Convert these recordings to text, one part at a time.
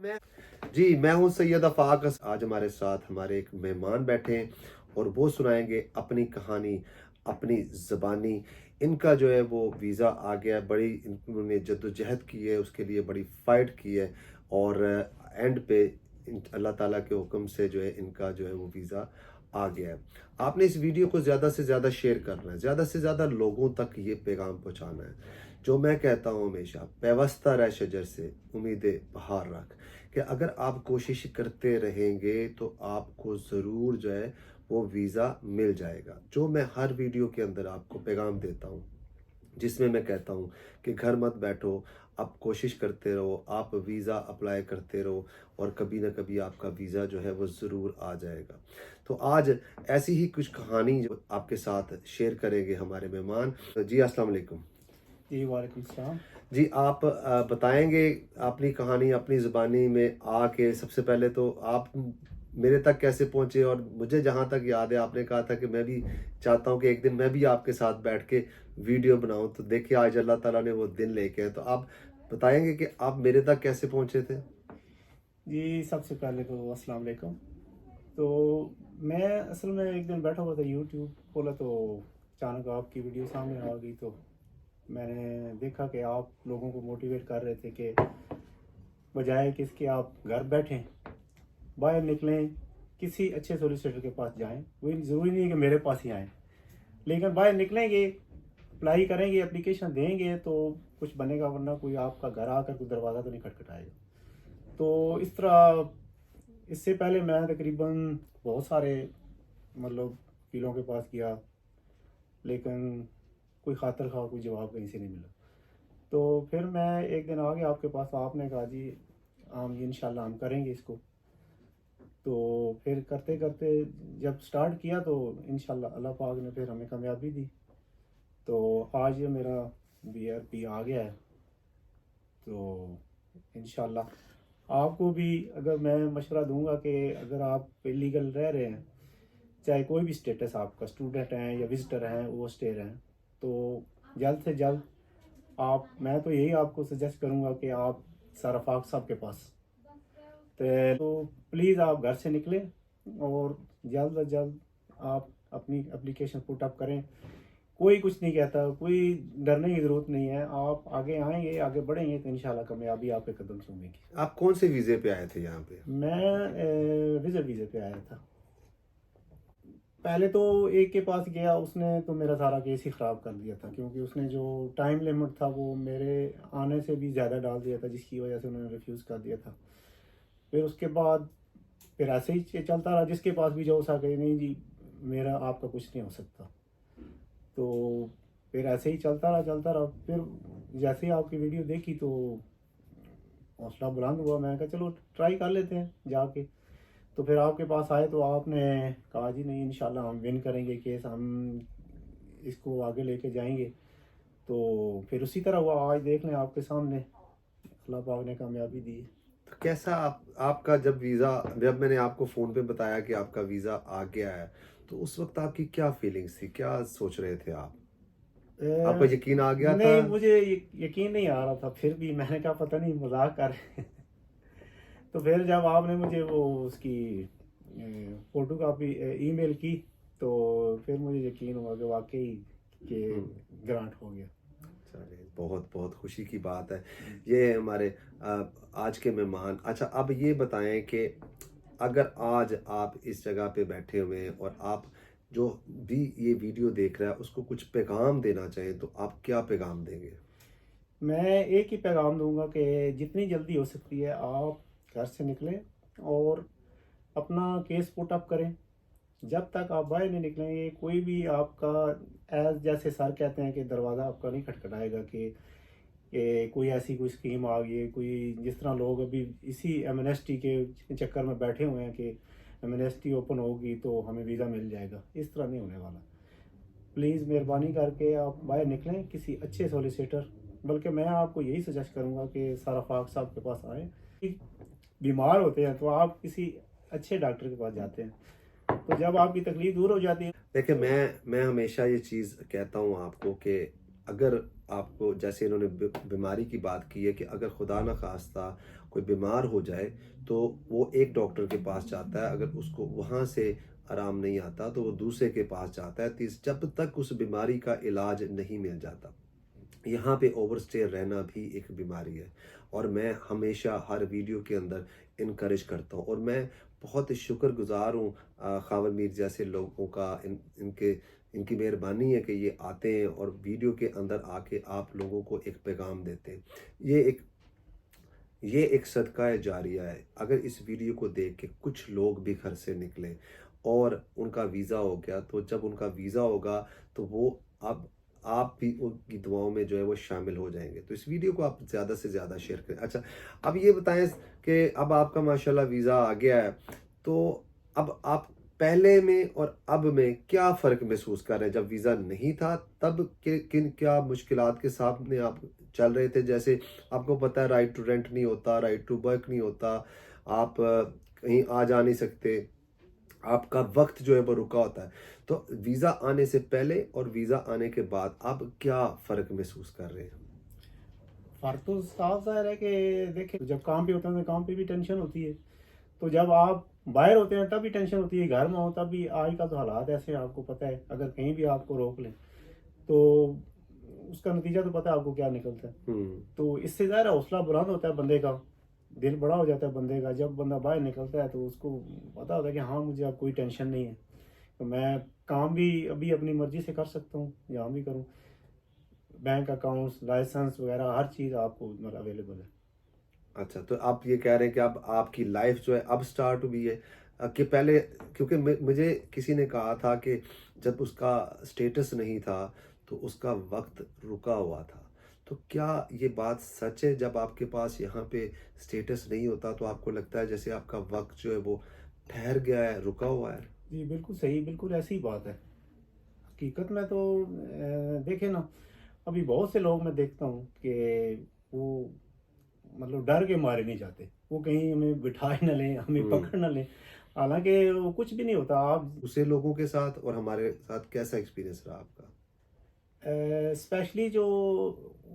मैं जी, मैं हूँ सैयद आफाक। आज हमारे साथ हमारे एक मेहमान बैठे हैं और वो सुनाएंगे अपनी कहानी, अपनी ज़बानी। इनका जो है वो वीज़ा आ गया है, बड़ी इन्होंने जद्दोजहद की है, उसके लिए बड़ी फ़ाइट की है और एंड पे अल्लाह ताला के हुक्म से जो है इनका जो है वो वीज़ा आ गया है। आपने इस वीडियो को ज़्यादा से ज़्यादा शेयर करना है, ज़्यादा से ज़्यादा लोगों तक ये पैगाम पहुँचाना है। जो मैं कहता हूँ हमेशा, पेवस्ता रह शजर से उम्मीदें बहार रख, कि अगर आप कोशिश करते रहेंगे तो आपको ज़रूर जो है वो वीज़ा मिल जाएगा। जो मैं हर वीडियो के अंदर आपको पैगाम देता हूँ, जिसमें मैं कहता हूँ कि घर मत बैठो, आप कोशिश करते रहो, आप वीज़ा अप्लाई करते रहो और कभी ना कभी आपका वीज़ा जो है वो ज़रूर आ जाएगा। तो आज ऐसी ही कुछ कहानी जो आपके साथ शेयर करेंगे हमारे मेहमान। जी, अस्सलाम वालेकुम। जी, वालेकुम सलाम। जी, आप बताएँगे अपनी कहानी अपनी ज़ुबानी में आके। सबसे पहले तो आप मेरे तक कैसे पहुँचे? और मुझे जहाँ तक याद है आपने कहा था कि मैं भी चाहता हूँ कि एक दिन मैं भी आपके साथ बैठ के वीडियो बनाऊँ। तो देखिए आज अल्लाह ताला ने वो दिन लेके आए। तो आप बताएँगे कि आप मेरे तक कैसे पहुँचे थे? जी, सबसे पहले तो अस्सलाम वालेकुम। तो मैं असल में एक दिन बैठा हुआ था, यूट्यूब खोला तो अचानक आपकी वीडियो सामने आ गई। तो मैंने देखा कि आप लोगों को मोटिवेट कर रहे थे कि बजाय कि इसके आप घर बैठें, बाहर निकलें, किसी अच्छे सॉलिसिटर के पास जाएँ। वही ज़रूरी नहीं है कि मेरे पास ही आएँ, लेकिन बाहर निकलेंगे, अप्लाई करेंगे, एप्लीकेशन देंगे तो कुछ बनेगा, वरना कोई आपका घर आकर कोई दरवाज़ा तो नहीं खटखटाएगा। तो इस तरह इससे पहले मैं तकरीबन बहुत सारे मतलब वकीलों के पास गया, लेकिन कोई खातर ख़्वाह कोई जवाब कहीं से नहीं मिला। तो फिर मैं एक दिन आ गया आपके पास, आपने कहा जी हम इंशाल्लाह हम करेंगे इसको। तो फिर करते करते जब स्टार्ट किया तो इंशाल्लाह अल्लाह पाक ने फिर हमें कामयाबी दी। तो आज ये मेरा BRP आ गया है। तो इंशाल्लाह आपको भी अगर मैं मशवरा दूंगा कि अगर आप इलीगल रह रहे हैं, चाहे कोई भी स्टेटस आपका, स्टूडेंट हैं या विजिटर हैं, वो स्टे हैं, तो जल्द से जल्द आप, मैं तो यही आपको सजेस्ट करूंगा कि आप सराफाक साहब के पास, तो प्लीज़ आप घर से निकलें और जल्द अज जल्द आप अपनी एप्लीकेशन पुट अप करें। कोई कुछ नहीं कहता, कोई डरने की ज़रूरत नहीं है। आप आगे आएंगे, आगे बढ़ेंगे तो इंशाल्लाह कामयाबी आपके कदम चूमेगी। आप कौन से वीज़े पे आए थे यहाँ पे? मैं विजिट वीज़े पे आया था। पहले तो एक के पास गया, उसने तो मेरा सारा केस ही ख़राब कर दिया था, क्योंकि उसने जो टाइम लिमिट था वो मेरे आने से भी ज़्यादा डाल दिया था, जिसकी वजह से उन्होंने रिफ्यूज़ कर दिया था। फिर उसके बाद फिर ऐसे ही चलता रहा, जिसके पास भी जाओ सा कहे नहीं जी मेरा आपका कुछ नहीं हो सकता। तो फिर ऐसे ही चलता रहा। फिर जैसे ही आपकी वीडियो देखी तो हौसला बुलंद हुआ, मैंने कहा चलो ट्राई कर लेते हैं जाके। तो फिर आपके पास आए तो आपने कहा जी नहीं इंशाल्लाह हम विन करेंगे केस, हम इसको आगे लेके जाएंगे। तो फिर उसी तरह हुआ, आज देख लें आपके सामने अल्लाह पाक ने कामयाबी दी है। तो कैसा आपका जब मैंने आपको फ़ोन पे बताया कि आपका वीज़ा आ गया है, तो उस वक़्त आपकी क्या फीलिंग्स थी? क्या सोच रहे थे आप? आपको यकीन आ गया था? नहीं, मुझे यकीन नहीं आ रहा था, फिर भी मैंने कहा पता नहीं मजाक कर रहे हैं। तो फिर जब आपने मुझे वो उसकी फोटो कापी ईमेल की, तो फिर मुझे यकीन हुआ कि वाकई कि हुँ। ग्रांट हो गया। चलिए, बहुत बहुत खुशी की बात है। ये हमारे आज के मेहमान। अच्छा, अब ये बताएँ कि अगर आज आप इस जगह पे बैठे हुए हैं और आप जो भी ये वीडियो देख रहा है उसको कुछ पैगाम देना चाहें, तो आप क्या पैगाम देंगे? मैं एक ही पैगाम दूंगा कि जितनी जल्दी हो सकती है आप घर से निकलें और अपना केस पुट अप करें। जब तक आप बाहर नहीं निकलेंगे, कोई भी आपका एज जैसे सर कहते हैं कि दरवाज़ा आपका नहीं खटखटाएगा कि कोई ऐसी कोई स्कीम आ गई है, कोई जिस तरह लोग अभी इसी एमनेस्टी के चक्कर में बैठे हुए हैं कि एमनेस्टी ओपन होगी तो हमें वीज़ा मिल जाएगा। इस तरह नहीं होने वाला। प्लीज़ मेहरबानी करके आप बाहर निकलें किसी अच्छे सॉलिसिटर, बल्कि मैं आपको यही सजेस्ट करूँगा कि सराफाक साहब के पास आएँ। कि बीमार होते हैं तो आप किसी अच्छे डॉक्टर के पास जाते हैं, तो जब आपकी तकलीफ दूर हो जाती है देखिए, तो मैं हमेशा ये चीज़ कहता हूँ आपको कि अगर आपको, जैसे इन्होंने बीमारी की बात की है, कि अगर खुदा न खास्ता कोई बीमार हो जाए तो वो एक डॉक्टर के पास जाता है, अगर उसको वहाँ से आराम नहीं आता तो वो दूसरे के पास जाता है, जब तक उस बीमारी का इलाज नहीं मिल जाता। यहाँ पे ओवरस्टे रहना भी एक बीमारी है, और मैं हमेशा हर वीडियो के अंदर इनकरेज करता हूँ, और मैं बहुत शुक्रगुजार हूँ खावर मीर जैसे लोगों का, इनके इनकी मेहरबानी है कि ये आते हैं और वीडियो के अंदर आके आप लोगों को एक पैगाम देते हैं। ये एक ये एक सदका जारिया है। अगर इस वीडियो को देख के कुछ लोग भी घर से निकले और उनका वीज़ा हो गया, तो जब उनका वीज़ा होगा तो वो अब आप भी उनकी दुआओं में जो है वो शामिल हो जाएंगे। तो इस वीडियो को आप ज़्यादा से ज़्यादा शेयर करें। अच्छा, अब ये बताएं कि अब आपका माशाल्लाह वीज़ा आ गया है, तो अब आप पहले में और अब में क्या फ़र्क महसूस कर रहे हैं? जब वीज़ा नहीं था तब के किन क्या मुश्किलात के सामने आप चल रहे थे? जैसे आपको पता है, राइट टू रेंट नहीं होता, राइट टू वर्क नहीं होता, आप कहीं आ जा नहीं सकते, आपका वक्त जो है वो रुका होता है। तो वीज़ा आने से पहले और वीज़ा आने के बाद आप क्या फ़र्क महसूस कर रहे हैं? फर्क तो साफ ज़ाहिर है कि देखिए, जब काम पे होते हैं तो काम पे भी टेंशन होती है। तो जब आप बाहर होते हैं तब भी टेंशन होती है, घर में हो तब भी। आजकल तो हालात ऐसे हैं, आपको पता है, अगर कहीं भी आपको रोक लें तो उसका नतीजा तो पता है आपको क्या निकलता है। हुँ, तो इससे ज़ाहिर है हौसला बुलंद होता है बंदे का, दिल बड़ा हो जाता है बंदे का। जब बंदा बाहर निकलता है तो उसको पता होता है कि हाँ, मुझे अब कोई टेंशन नहीं है, तो मैं काम भी अभी अपनी मर्ज़ी से कर सकता हूँ, जहाँ भी करूँ। बैंक अकाउंट्स, लाइसेंस वगैरह हर चीज़ आपको मतलब अवेलेबल है। अच्छा, तो आप ये कह रहे हैं कि अब आपकी लाइफ़ जो है अब स्टार्ट हुई है, कि पहले, क्योंकि मुझे किसी ने कहा था कि जब उसका स्टेटस नहीं था तो उसका वक्त रुका हुआ था। तो क्या ये बात सच है? जब आपके पास यहाँ पे स्टेटस नहीं होता तो आपको लगता है जैसे आपका वक्त जो है वो ठहर गया है, रुका हुआ है? जी, बिल्कुल सही, बिल्कुल ऐसी ही बात है। हकीकत में तो देखें ना, अभी बहुत से लोग मैं देखता हूँ कि वो मतलब डर के मारे नहीं जाते। वो कहीं हमें बिठा ही ना लें, हमें हुँ। पकड़ ना लें। हालाँकि वो कुछ भी नहीं होता। आप दूसरे लोगों के साथ और हमारे साथ कैसा एक्सपीरियंस रहा आपका? स्पेशली जो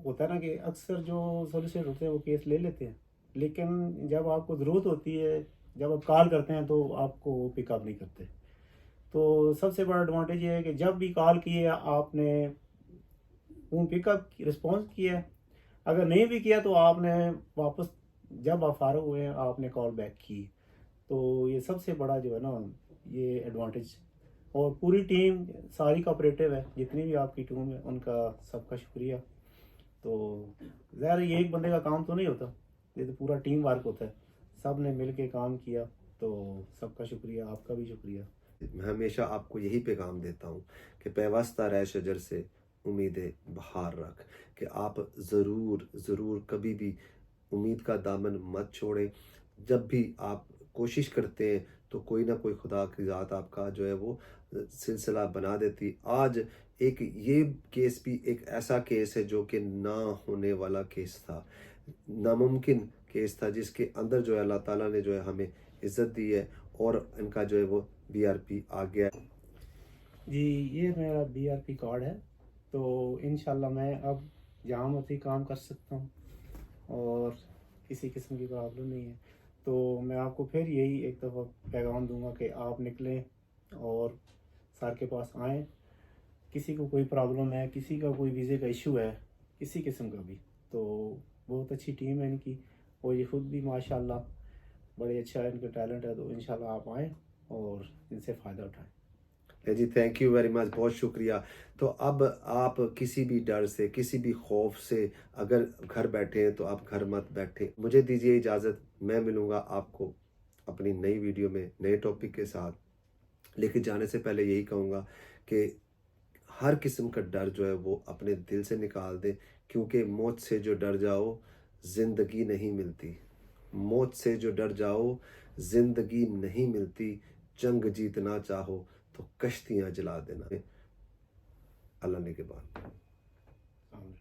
होता है ना कि अक्सर जो सॉलिसिटर होते हैं वो केस ले लेते हैं। लेकिन जब आपको ज़रूरत होती है, जब आप कॉल करते हैं तो आपको पिकअप नहीं करते। तो सबसे बड़ा एडवांटेज ये है कि जब भी कॉल किए आपने, फ़ोन पिकअप रिस्पॉन्स किया है। अगर नहीं भी किया तो आपने वापस, जब आप फ़ारिग हुए हैं आपने कॉल बैक की। तो ये सबसे बड़ा जो है ना, ये एडवांटेज। और पूरी टीम सारी कोऑपरेटिव है, जितनी भी आपकी टीम है उनका सबका शुक्रिया। तो ज़ाहिर है ये एक बंदे का काम तो नहीं होता, ये तो पूरा टीम वर्क होता है। सब ने मिल के काम किया, तो सबका शुक्रिया, आपका भी शुक्रिया। मैं हमेशा आपको यही पैगाम देता हूँ कि पेवस्ता रह शजर से उम्मीदें बहार रख, कि आप ज़रूर ज़रूर कभी भी उम्मीद का दामन मत छोड़ें। जब भी आप कोशिश करते हैं तो कोई ना कोई खुदा की ज़ात आपका जो है वो सिलसिला बना देती। आज एक ये केस भी एक ऐसा केस है जो कि ना होने वाला केस था, नामुमकिन केस था, जिसके अंदर जो है अल्लाह ताला ने जो है हमें इज़्ज़त दी है, और इनका जो है वो बीआरपी आ गया है। जी, ये मेरा बीआरपी कार्ड है। तो इंशाल्लाह मैं अब जहाँ मर्ज़ी काम कर सकता हूँ और किसी किस्म की प्रॉब्लम नहीं है। तो मैं आपको फिर यही एक दफ़ा पैगाम दूँगा कि आप निकलें और सर के पास आएँ। किसी को कोई प्रॉब्लम है, किसी का कोई वीज़े का इश्यू है, किसी किस्म का भी, तो बहुत अच्छी टीम है इनकी। और ये ख़ुद भी माशाल्लाह बड़े अच्छा है, इनका टैलेंट है। तो इंशाल्लाह आप आएँ और इनसे फ़ायदा उठाएँ। जी, थैंक यू वेरी मच, बहुत शुक्रिया। तो अब आप किसी भी डर से, किसी भी खौफ से अगर घर बैठे हैं तो आप घर मत बैठें। मुझे दीजिए इजाज़त, मैं मिलूँगा आपको अपनी नई वीडियो में नए टॉपिक के साथ। लेकिन जाने से पहले यही कहूँगा कि हर किस्म का डर जो है वो अपने दिल से निकाल दें, क्योंकि मौत से जो डर जाओ, ज़िंदगी नहीं मिलती। मौत से जो डर जाओ, ज़िंदगी नहीं मिलती। जंग जीतना चाहो तो कश्तियाँ जला देना। अल्लाह ने के बाद।